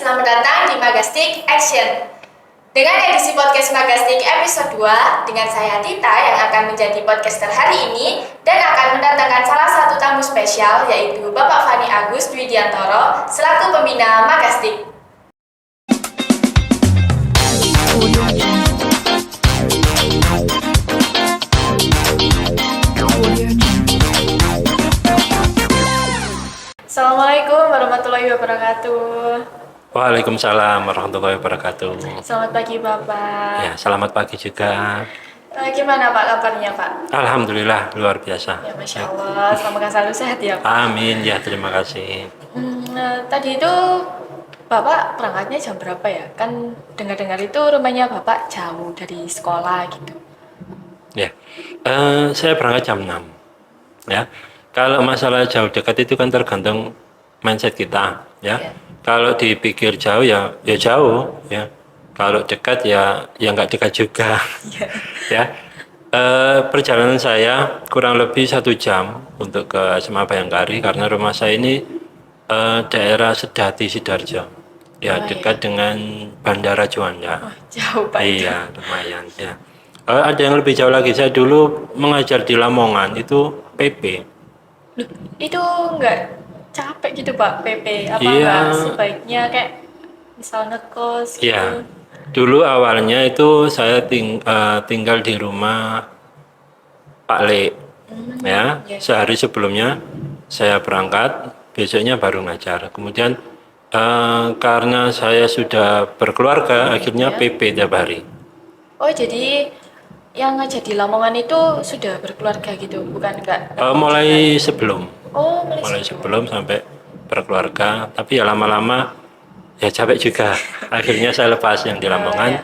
selamat datang di Magastik Action. Dengan edisi podcast Magastik episode 2, dengan saya Tita yang akan menjadi podcaster hari ini dan akan mendatangkan salah satu tamu spesial yaitu Bapak Fani Agus Dwidiantoro selaku pembina Magastik. Assalamualaikum warahmatullahi wabarakatuh. Waalaikumsalam warahmatullahi wabarakatuh. Selamat pagi Bapak. Ya, selamat pagi juga. Gimana Pak kabarnya Pak? Alhamdulillah luar biasa. Ya Masya Allah, semoga selalu sehat ya Pak. Amin, ya terima kasih. Tadi itu Bapak berangkatnya jam berapa ya? Kan dengar-dengar itu rumahnya Bapak jauh dari sekolah gitu. Ya, saya berangkat jam 6. Ya, kalau masalah jauh dekat itu kan tergantung mindset kita. Ya, kalau dipikir jauh ya jauh. Ya, kalau dekat ya nggak dekat juga. Ya, perjalanan saya kurang lebih 1 jam untuk ke SMA Bayangkari karena rumah saya ini daerah Sedati Sidoarjo. Ya, dekat dengan Bandara Juanda. Oh, jauh Pak. Iya, lumayan ya. Ada yang lebih jauh lagi. Saya dulu mengajar di Lamongan itu PP. Loh, itu nggak capek gitu Pak PP? Apa Iya. nggak sebaiknya kayak misal ngekos gitu? Iya. Dulu awalnya itu saya tinggal di rumah Pak Le. Ya, sehari sebelumnya saya berangkat, besoknya baru ngajar. Kemudian karena saya sudah berkeluarga, akhirnya PP tiap hari. Oh jadi yang ngajar di Lamongan itu sudah berkeluarga gitu, bukan enggak? Mulai sebelum. Oh, Mulai sebelum sampai berkeluarga, tapi ya lama-lama ya capek juga. Akhirnya saya lepas yang di Lamongan.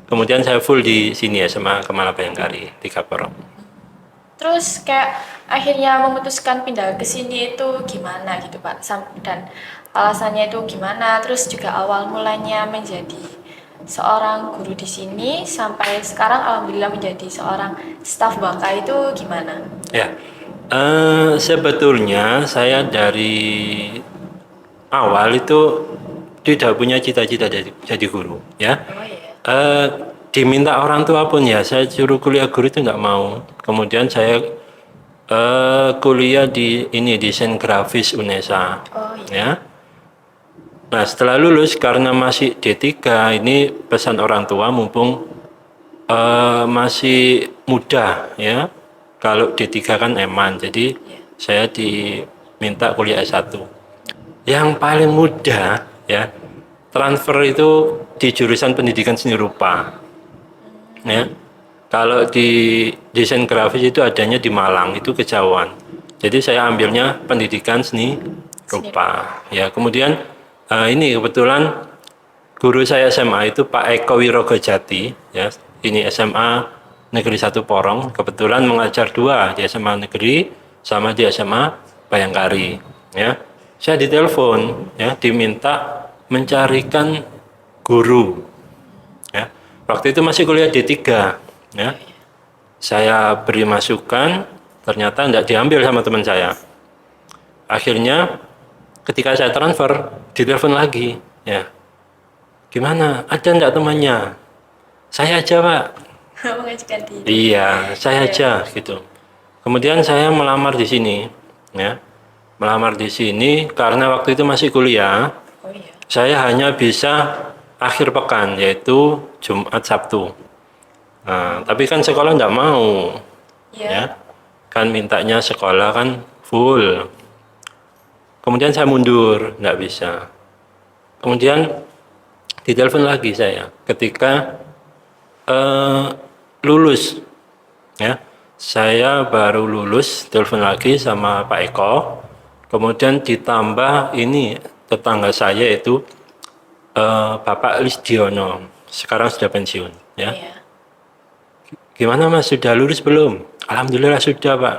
Kemudian saya full di sini ya sama Kemala Bayangkari di Kaporong. Terus kayak akhirnya memutuskan pindah ke sini itu gimana gitu Pak? Dan alasannya itu gimana? Terus juga awal mulanya menjadi seorang guru di sini sampai sekarang alhamdulillah menjadi seorang staf Bangka itu gimana? Ya, sebetulnya saya dari awal itu tidak punya cita-cita jadi guru, ya. Oh iya. Diminta orang tua pun ya saya suruh kuliah guru itu nggak mau. Kemudian saya kuliah di desain grafis UNESA. Oh iya. Ya. Nah, setelah lulus karena masih D3, ini pesan orang tua mumpung masih muda ya. Kalau D3 kan eman, jadi saya diminta kuliah S1. Yang paling mudah ya, transfer itu di jurusan pendidikan seni rupa. Ya. Kalau di desain grafis itu adanya di Malang, itu kejauhan. Jadi saya ambilnya pendidikan seni rupa. Ya, kemudian ini kebetulan guru saya SMA itu Pak Eko Wirogojati, ya. Ini SMA Negeri 1 Porong, kebetulan mengajar 2 di SMA Negeri sama di SMA Bayangkari, ya. Saya ditelepon, ya, diminta mencarikan guru, ya. Waktu itu masih kuliah D3, ya. Saya beri masukan, ternyata tidak diambil sama teman saya. Akhirnya ketika saya transfer, ditelepon lagi, ya. Gimana? Ada enggak temannya? Saya aja, Pak. Mengajukan diri. Iya, saya aja gitu. Kemudian saya melamar di sini, ya. Melamar di sini karena waktu itu masih kuliah. Oh iya. Saya hanya bisa akhir pekan, yaitu Jumat Sabtu. Nah, tapi kan sekolah enggak mau, ya. Kan mintanya sekolah kan full. Kemudian saya mundur, nggak bisa. Kemudian ditelepon lagi saya ketika lulus, ya. Saya baru lulus, telepon lagi sama Pak Eko. Kemudian ditambah ini tetangga saya itu Bapak Lisdiono, sekarang sudah pensiun, ya. Gimana Mas, sudah lulus belum? Alhamdulillah sudah Pak.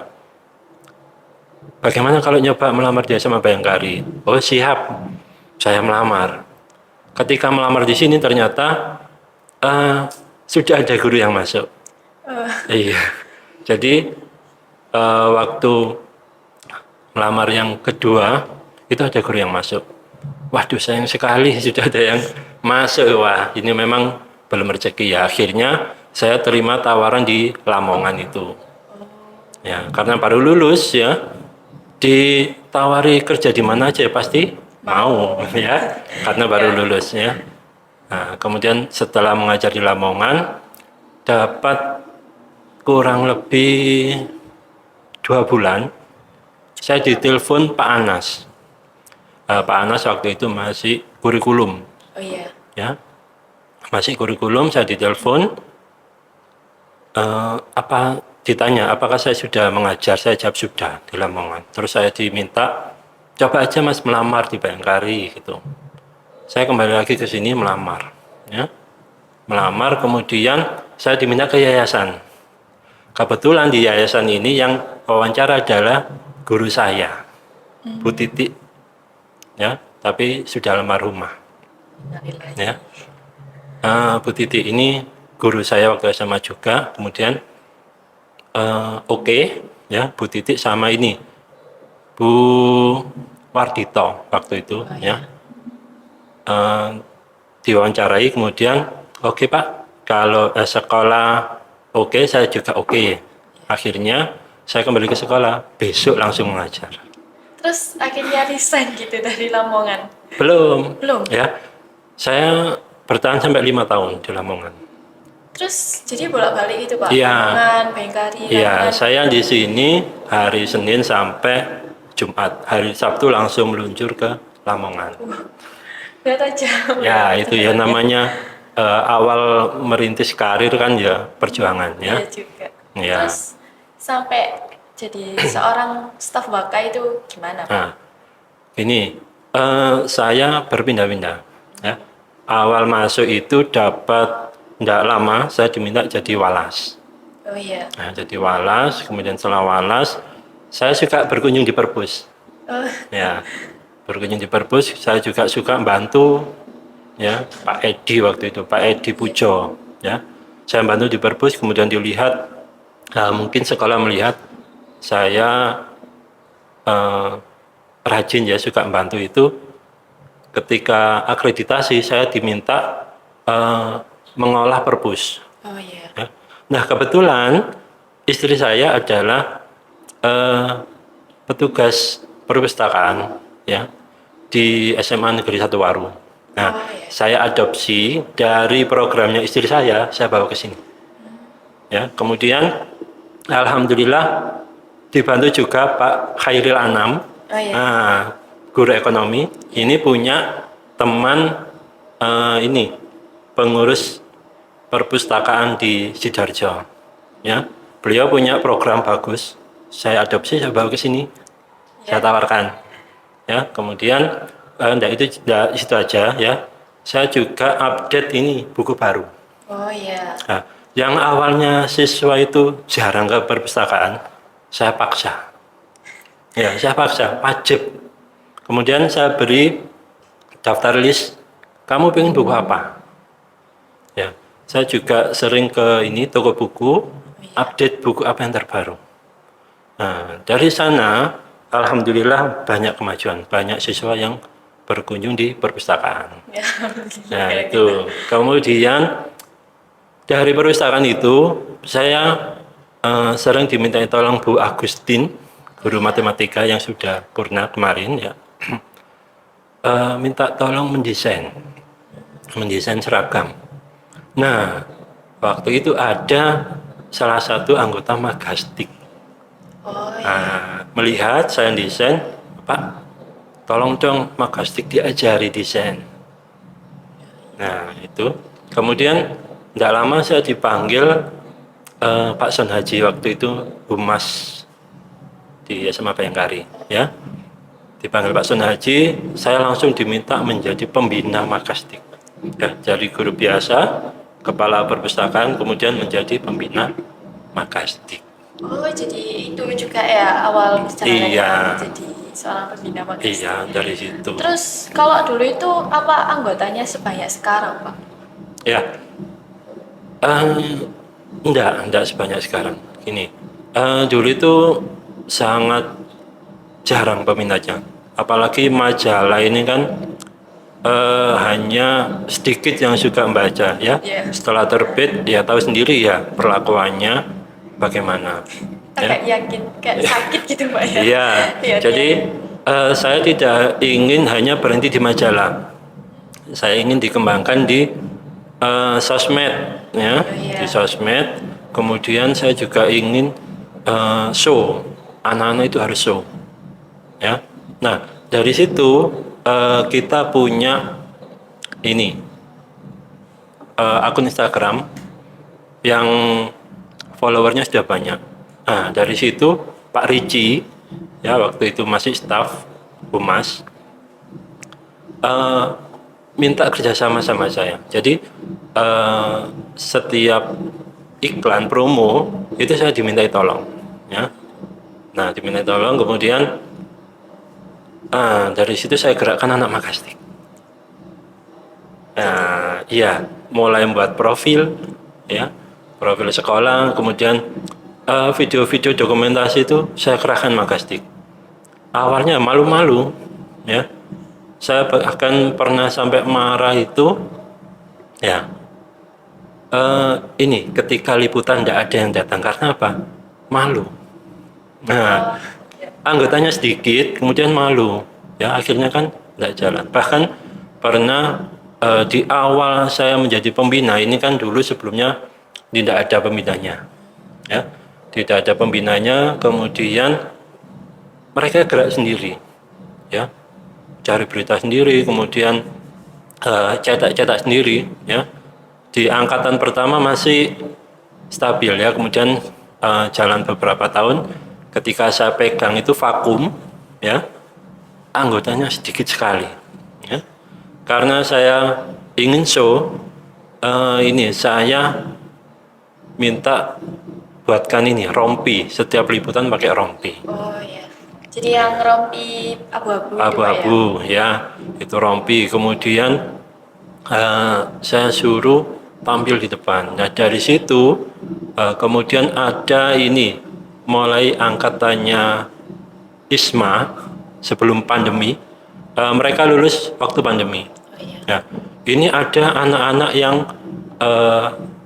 Bagaimana kalau nyoba melamar di SMA Bayangkari? Oh siap, saya melamar. Ketika melamar di sini ternyata sudah ada guru yang masuk. Iya, jadi waktu melamar yang kedua itu ada guru yang masuk. waduh sayang sekali sudah ada yang masuk. Wah, ini memang belum rezeki ya. Akhirnya saya terima tawaran di Lamongan itu. Ya, karena baru lulus ya, ditawari kerja di mana aja pasti mau ya, karena baru lulus ya. Nah, kemudian setelah mengajar di Lamongan, dapat kurang lebih 2 bulan, saya ditelepon Pak Anas. Pak Anas waktu itu masih kurikulum, Oh iya. ya, masih kurikulum. Saya ditelepon, apa ditanya apakah saya sudah mengajar, saya jawab sudah di Lamongan. Terus saya diminta coba aja Mas melamar di Bayangkari gitu. Saya kembali lagi ke sini melamar, ya, melamar. Kemudian saya diminta ke yayasan. Kebetulan di yayasan ini yang wawancara adalah guru saya, Bu Titi, ya, tapi sudah almarhumah, ya. Bu Titi ini guru saya waktu SMA juga. Kemudian oke, ya, Bu Titi sama ini Bu Wardito waktu itu, ya, diwawancarai. Kemudian oke Pak, kalau sekolah oke, saya juga oke. Akhirnya saya kembali ke sekolah, besok langsung mengajar. Terus akhirnya resign gitu dari Lamongan. Belum, ya, saya bertahan sampai 5 tahun di Lamongan. Terus jadi bolak-balik gitu Pak? Iya. Lamongan, Bayangkari, Iya, Lamongan. saya di sini hari Senin sampai Jumat. Hari Sabtu langsung meluncur ke Lamongan. Berat aja. Ya, itu ya namanya awal merintis karir kan ya, perjuangan ya. Iya juga. Iya. Terus sampai jadi seorang staf waka itu gimana Pak? Nah, ini saya berpindah-pindah, ya. Awal masuk itu dapat tidak lama saya diminta jadi walas. Oh iya. Nah, jadi walas. Kemudian setelah walas saya suka berkunjung di perpus. Oh, Ya, berkunjung di perpus. Saya juga suka bantu, ya, Pak Edi waktu itu, Pak Edi Pujo, ya. Saya bantu di perpus. Kemudian dilihat, mungkin sekolah melihat saya rajin, ya, suka bantu itu. Ketika akreditasi saya diminta mengolah perpus. oh iya. Ya. Nah, kebetulan istri saya adalah petugas perpustakaan, ya, di SMA Negeri 1 Waru. Nah, Oh, iya. saya adopsi dari programnya istri saya bawa ke sini. Ya, kemudian alhamdulillah dibantu juga Pak Khairil Anam, Oh iya. guru ekonomi. Ini punya teman ini pengurus perpustakaan di Sidoarjo. Ya, beliau punya program bagus. Saya adopsi, saya bawa ke sini. Saya tawarkan. Ya, kemudian itu aja, ya. Saya juga update ini buku baru. Oh iya. Nah, yang awalnya siswa itu jarang ke perpustakaan, saya paksa. Ya, saya paksa, wajib. Kemudian saya beri daftar list, kamu pengen buku apa? Ya, saya juga sering ke ini toko buku, update buku apa yang terbaru. Nah, dari sana alhamdulillah banyak kemajuan, banyak siswa yang berkunjung di perpustakaan. Ya, Nah, itu. Kemudian dari perpustakaan itu saya sering dimintai tolong Bu Agustin, guru matematika yang sudah purna kemarin, ya. Minta tolong mendesain seragam. Nah, waktu itu ada salah satu anggota Magastik. Oh iya. Nah, melihat saya desain, Pak, tolong dong Magastik diajari desain. Nah, itu. Kemudian tidak lama saya dipanggil Pak Son Haji, waktu itu humas di SMA Bayangkari, ya. Dipanggil Pak Son Haji, saya langsung diminta menjadi pembina Magastik. Ya, dari guru biasa, kepala perpustakaan, kemudian menjadi pembina Magastik. Oh, jadi itu juga ya awal perjalanannya Iya. jadi seorang pembina Magastik. Iya, dari situ. Terus kalau dulu itu apa anggotanya sebanyak sekarang Pak? Ya, enggak sebanyak sekarang. Ini dulu itu sangat jarang peminatnya. Apalagi majalah ini kan hanya sedikit yang suka membaca ya. Iya. Setelah terbit ya tahu sendiri ya perlakuannya bagaimana. Ya. Kayak yakin, kayak sakit gitu Pak ya. Iya, Iya, jadi saya tidak ingin hanya berhenti di majalah. Saya ingin dikembangkan di sosmed, ya, iya. di sosmed. Kemudian saya juga ingin show, anak-anak itu harus show, ya. Nah, dari situ kita punya ini akun Instagram yang followernya sudah banyak. Nah, dari situ Pak Ricci, ya waktu itu masih staf Humas, minta kerjasama sama saya. Jadi setiap iklan promo itu saya dimintai tolong, ya. Nah, dimintai tolong, kemudian dari situ saya gerakkan anak Makastik. Nah, iya, mulai membuat profil, ya, profil sekolah, kemudian video-video dokumentasi itu saya kerahkan Makastik. Awalnya malu-malu, ya. Saya bahkan pernah sampai marah itu, ya. Ini ketika liputan tidak ada yang datang karena apa? Malu. Nah, anggotanya sedikit, kemudian malu, ya akhirnya kan tidak jalan. Bahkan pernah di awal saya menjadi pembina ini kan dulu sebelumnya tidak ada pembinanya, ya, tidak ada pembinanya. Kemudian mereka gerak sendiri, ya, cari berita sendiri, kemudian cetak-cetak sendiri, ya. Di angkatan pertama masih stabil, ya, kemudian jalan beberapa tahun, ketika saya pegang itu vakum, ya, anggotanya sedikit sekali, ya. Karena saya ingin show, ini saya minta buatkan ini rompi, setiap liputan pakai rompi. Oh iya. Jadi yang rompi abu-abu itu Pak ya? Abu-abu, ya, itu rompi. Kemudian saya suruh tampil di depan. Nah, dari situ kemudian ada ini, mulai angkatannya ISMA sebelum pandemi, mereka lulus waktu pandemi. Oh iya. Ya, ini ada anak-anak yang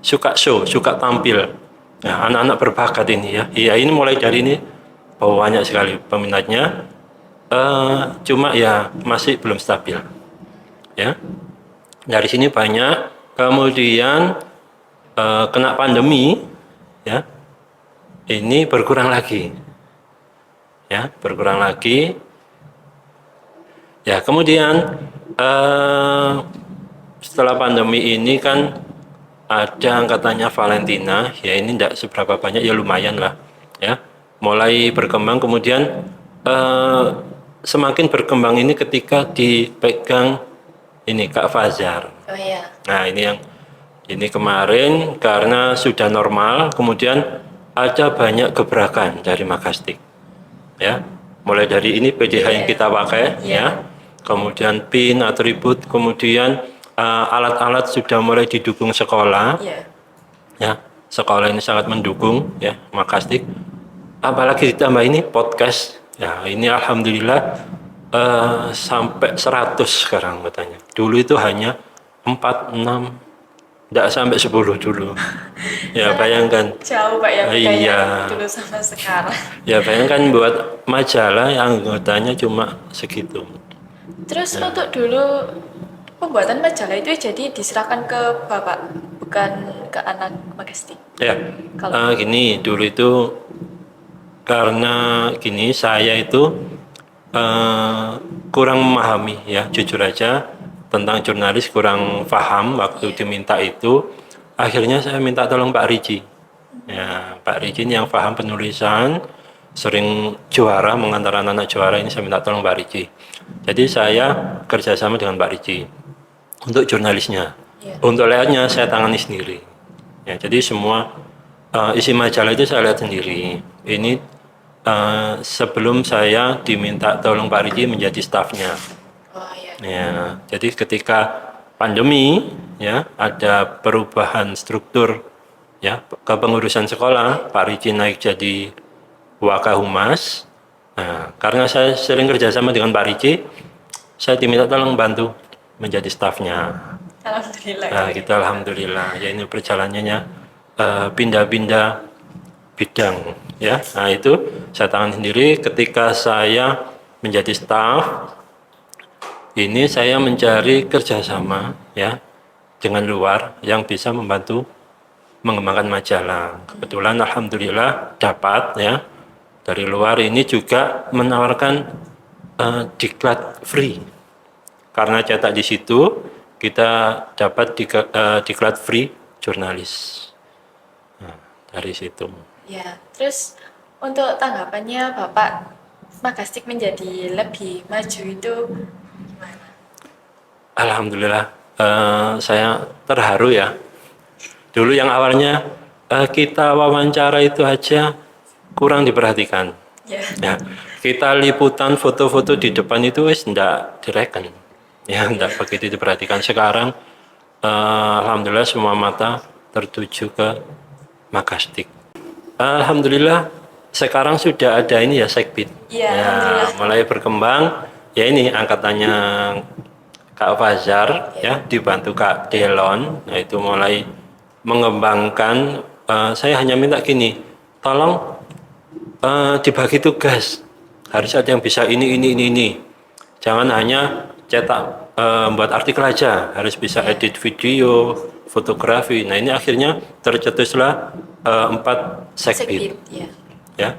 suka show, suka tampil. Nah, anak-anak berbakat ini, ya. Iya, ini mulai dari ini banyak sekali peminatnya. Cuma ya masih belum stabil, ya. Dari sini banyak. Kemudian kena pandemi, ya, ini berkurang lagi, ya, berkurang lagi. Ya, kemudian setelah pandemi ini kan ada angkatannya Valentina, ya ini tidak seberapa banyak, ya lumayan lah, ya, mulai berkembang. Kemudian semakin berkembang ini ketika dipegang ini Kak Fazar. Oh iya. Nah, ini kemarin karena sudah normal, kemudian ada banyak gebrakan dari Makastik, ya. Mulai dari ini PDH yang kita pakai, ya. Kemudian PIN, atribut, kemudian alat-alat sudah mulai didukung sekolah, ya. Sekolah ini sangat mendukung, ya, Makastik. Apalagi ditambah ini podcast, ya. Ini alhamdulillah sampai 100 sekarang katanya. Dulu itu hanya 4, 6, tidak sampai 10 dulu. Ya, bayangkan. Jauh Pak ya, Iya. dulu sama sekarang. Ya, bayangkan buat majalah yang anggotanya cuma segitu. Terus untuk dulu pembuatan majalah itu jadi diserahkan ke Bapak, bukan ke anak Makastik. Ya, gini, dulu itu karena gini, saya itu kurang memahami, ya, jujur aja, tentang jurnalis kurang paham waktu diminta itu. Akhirnya saya minta tolong Pak Ricci, ya, Pak Ricci yang paham penulisan, sering juara, mengantar anak-anak juara, ini saya minta tolong Pak Ricci. Jadi saya kerjasama dengan Pak Ricci untuk jurnalisnya, untuk layoutnya saya tangani sendiri, ya. Jadi semua isi majalah itu saya lihat sendiri. Ini sebelum saya diminta tolong Pak Ricci menjadi stafnya. Oh iya. Ya, jadi ketika pandemi, ya, ada perubahan struktur, ya, kepengurusan sekolah, Pak Ricci naik jadi Wakahumas. Nah, karena saya sering kerjasama dengan Pak Ricci, saya diminta tolong bantu menjadi stafnya. Alhamdulillah. Nah, kita alhamdulillah ya ini perjalanannya pindah-pindah bidang ya. Nah, itu saya tangan sendiri ketika saya menjadi staf. Ini saya mencari kerjasama ya dengan luar yang bisa membantu mengembangkan majalah. Kebetulan alhamdulillah dapat ya dari luar ini juga menawarkan diklat free. Karena cetak di situ kita dapat diklat free jurnalis. Nah, dari situ. Ya, terus untuk tanggapannya Bapak Magastik menjadi lebih maju itu gimana? Alhamdulillah saya terharu ya. Dulu yang awalnya kita wawancara itu aja kurang diperhatikan. Ya, Ya, kita liputan foto-foto di depan itu wis ndak direken. Ya, ndak begitu diperhatikan. Sekarang alhamdulillah semua mata tertuju ke Magastik. Alhamdulillah sekarang sudah ada ini ya Sekbid. Iya, Ya, alhamdulillah. mulai berkembang. Ya ini angkatannya Kak Fazar ya dibantu Kak Delon. Nah, itu mulai mengembangkan. Saya hanya minta gini, tolong dibagi tugas. Harus ada yang bisa ini. Jangan hanya cetak buat artikel aja, harus bisa edit video, fotografi. Nah, ini akhirnya tercetuslah 4 Sekbid Sekbid, ya. ya.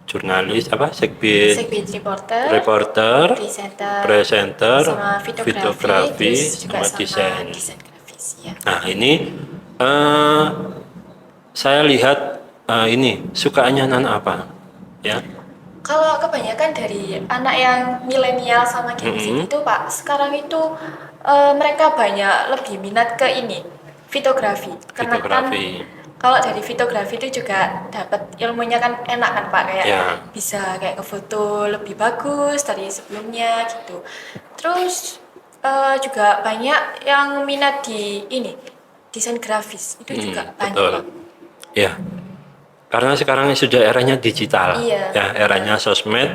Jurnalis Sekbid, Sekbid reporter, reporter, presenter, sama videografi, terus juga sama sama desain. desain grafis, ya. Nah, ini saya lihat ini sukaannya anak apa ya. Kalau kebanyakan dari anak yang milenial sama Gen Z itu Pak, sekarang itu mereka banyak lebih minat ke ini, videografi. Karena kan Videografi. kalau dari videografi itu juga dapat ilmunya kan enak kan Pak, kayak Ya. bisa kayak ke foto lebih bagus dari sebelumnya gitu. Terus juga banyak yang minat di ini, desain grafis. Itu juga banyak Betul. Pak. Ya. Karena sekarang sudah eranya digital, Iya. ya eranya sosmed,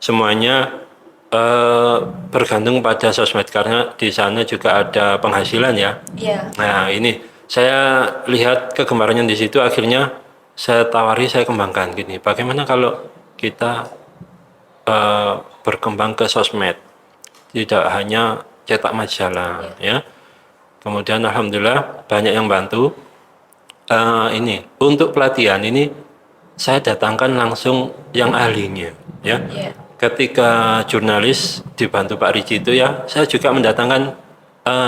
semuanya bergantung pada sosmed karena di sana juga ada penghasilan ya. Iya. Nah ini saya lihat kegemarannya di situ, akhirnya saya tawari, saya kembangkan gini. Bagaimana kalau kita berkembang ke sosmed, tidak hanya cetak majalah, ya. Kemudian alhamdulillah banyak yang bantu. Ini untuk pelatihan ini saya datangkan langsung yang ahlinya ya. Iya. Ketika jurnalis dibantu Pak Riji itu ya, saya juga mendatangkan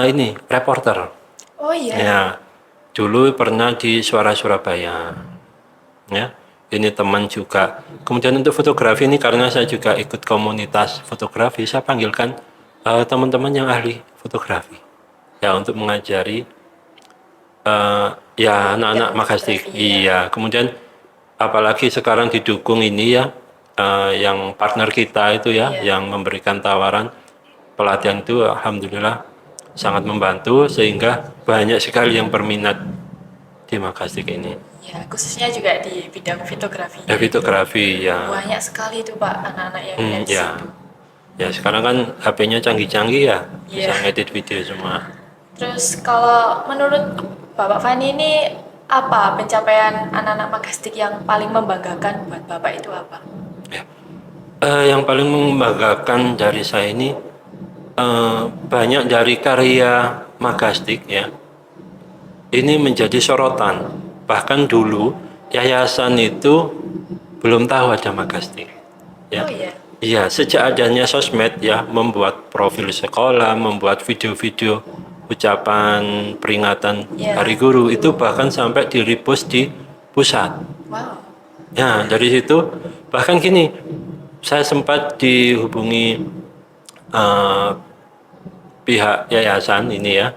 ini reporter Oh iya. ya. Dulu pernah di Suara Surabaya ya, ini teman juga. Kemudian untuk fotografi ini karena saya juga ikut komunitas fotografi, saya panggilkan teman-teman yang ahli fotografi ya untuk mengajari ya anak-anak Magastik. Iya, kemudian apalagi sekarang didukung ini ya yang partner kita itu ya yang memberikan tawaran pelatihan itu alhamdulillah sangat membantu sehingga banyak sekali yang berminat di Magastik ini. Ya, khususnya juga di bidang videografi. Videografi ya. Banyak sekali tuh Pak anak-anak yang dari Ya. situ. Ya sekarang kan HP-nya canggih-canggih ya, bisa Iya. ngedit video semua. Terus kalau menurut Bapak Fani ini apa pencapaian anak-anak Magastik yang paling membanggakan buat Bapak itu apa? Ya. Yang paling membanggakan dari saya ini banyak dari karya Magastik ya. Ini menjadi sorotan. Bahkan dulu yayasan itu belum tahu ada Magastik. Ya. Oh iya. Iya, sejak adanya sosmed ya, membuat profil sekolah, membuat video-video ucapan peringatan Hari Guru itu bahkan sampai di-repost di pusat. Wow. Ya, dari situ bahkan gini, saya sempat dihubungi pihak yayasan ini ya,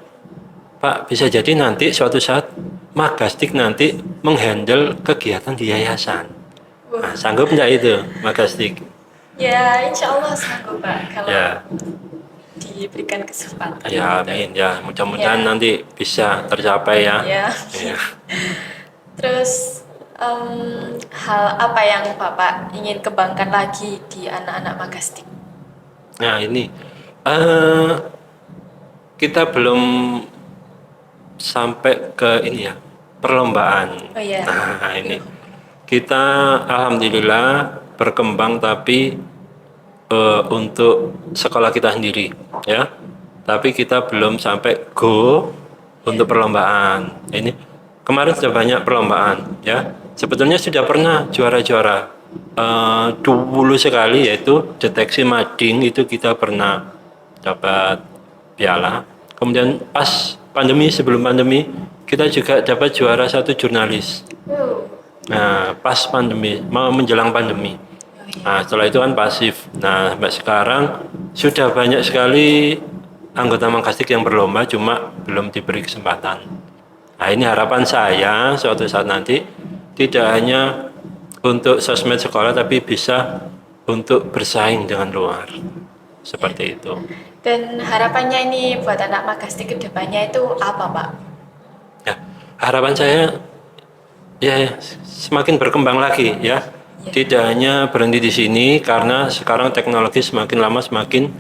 Pak, bisa jadi nanti suatu saat Magastik nanti menghandle kegiatan di yayasan. Nah, sanggup nggak itu Magastik? Ya, insya Allah sanggup Pak kalau Ya. diberikan kesempatan. Ya, gitu. amin ya. Mudah-mudahan nanti bisa tercapai ya. Ya. Ya. Terus hal apa yang Bapak ingin kembangkan lagi di anak-anak Magastik? Nah, ini eh kita belum sampai ke ini ya, perlombaan. Oh iya. Nah, ini kita alhamdulillah berkembang, tapi untuk sekolah kita sendiri ya. Tapi kita belum sampai go untuk perlombaan. Ini kemarin sudah banyak perlombaan ya. Sebetulnya sudah pernah juara-juara. Dulu sekali yaitu deteksi mading, itu kita pernah dapat piala. Kemudian pas pandemi, sebelum pandemi, kita juga dapat juara satu jurnalis. Nah, pas pandemi, mau menjelang pandemi. Nah, setelah itu kan pasif. Nah, sampai sekarang sudah banyak sekali anggota Makastik yang berlomba, cuma belum diberi kesempatan. Nah, ini harapan saya suatu saat nanti tidak hanya untuk sosmed sekolah, tapi bisa untuk bersaing dengan luar. Seperti itu. Dan harapannya ini buat anak Makastik ke depannya itu apa, Pak? Ya, harapan saya ya semakin berkembang lagi ya. Tidak hanya berhenti di sini, karena sekarang teknologi semakin lama semakin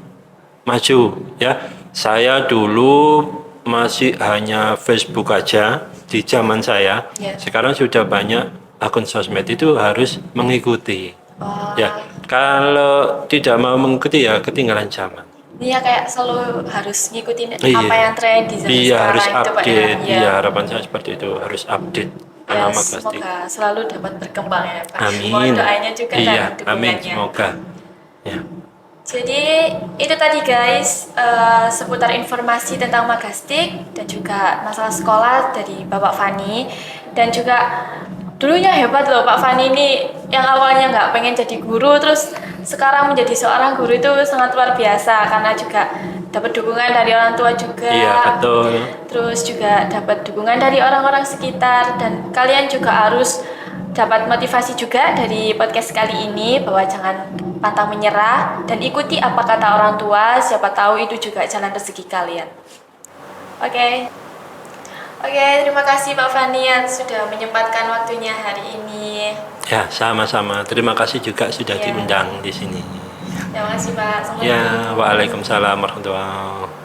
maju ya. Saya dulu masih hanya Facebook aja di zaman saya. Sekarang sudah banyak akun sosmed, itu harus mengikuti. Ya, kalau tidak mau mengikuti ya ketinggalan zaman. Iya, kayak selalu harus ngikutin apa yang tren di zaman Iya, sekarang harus itu, Pak. update. Iya, harapan saya seperti itu, harus update. Ya, Makastik. semoga selalu dapat berkembang ya, Pak. Amin. Mohon doanya juga Iya, dan dukungannya. amin, semoga. Ya. Jadi itu tadi guys, seputar informasi tentang Makastik dan juga masalah sekolah dari Bapak Fani. Dan juga dulunya hebat loh Pak Fani ini, yang awalnya nggak pengen jadi guru, terus sekarang menjadi seorang guru itu sangat luar biasa, karena juga dapat dukungan dari orang tua juga. Iya, betul. Terus juga dapat dukungan dari orang-orang sekitar, dan kalian juga harus dapat motivasi juga dari podcast kali ini bahwa jangan pantang menyerah dan ikuti apa kata orang tua, siapa tahu itu juga jalan rezeki kalian. Oke, terima kasih Pak Fani yang sudah menyempatkan waktunya hari ini. Ya, sama-sama. Terima kasih juga sudah diundang di sini. Terima kasih Pak. Ya, waalaikumsalam warahmatullahi wabarakatuh.